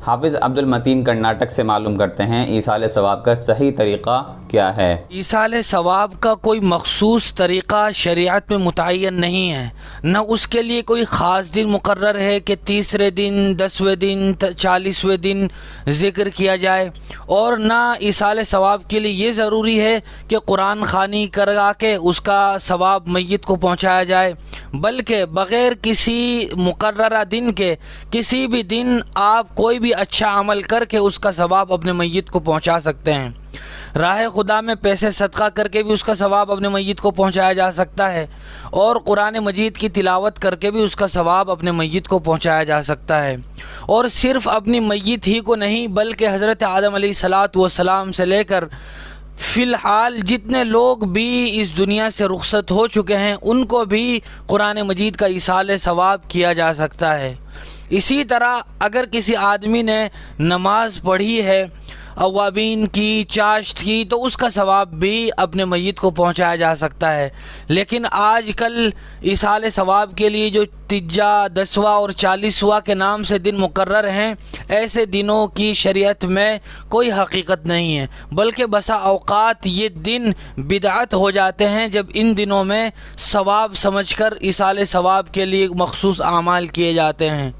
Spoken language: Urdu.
حافظ عبد المتین کرناٹک سے معلوم کرتے ہیں ایصال ثواب کا صحیح طریقہ کیا ہے؟ ایصال ثواب کا کوئی مخصوص طریقہ شریعت میں متعین نہیں ہے، نہ اس کے لیے کوئی خاص دن مقرر ہے کہ 30ویں دن، 10ویں دن، 40ویں دن ذکر کیا جائے، اور نہ ایصال ثواب کے لیے یہ ضروری ہے کہ قرآن خوانی کرا کے اس کا ثواب میت کو پہنچایا جائے، بلکہ بغیر کسی مقررہ دن کے کسی بھی دن آپ کوئی بھی اچھا عمل کر کے اس کا ثواب اپنے میت کو پہنچا سکتے ہیں۔ راہ خدا میں پیسے صدقہ کر کے بھی اس کا ثواب اپنے میت کو پہنچایا جا سکتا ہے، اور قرآن مجید کی تلاوت کر کے بھی اس کا ثواب اپنے میت کو پہنچایا جا سکتا ہے، اور صرف اپنی میت ہی کو نہیں بلکہ حضرت آدم علیہ السلام سے لے کر فی الحال جتنے لوگ بھی اس دنیا سے رخصت ہو چکے ہیں ان کو بھی قرآن مجید کا ایصال ثواب کیا جا سکتا ہے۔ اسی طرح اگر کسی آدمی نے نماز پڑھی ہے اوابین کی، چاشت کی، تو اس کا ثواب بھی اپنے میت کو پہنچایا جا سکتا ہے۔ لیکن آج کل ایصال ثواب کے لیے جو 3 10واں اور 40واں کے نام سے دن مقرر ہیں، ایسے دنوں کی شریعت میں کوئی حقیقت نہیں ہے، بلکہ بسا اوقات یہ دن بدعت ہو جاتے ہیں جب ان دنوں میں ثواب سمجھ کر ایصال ثواب کے لیے مخصوص اعمال کیے جاتے ہیں۔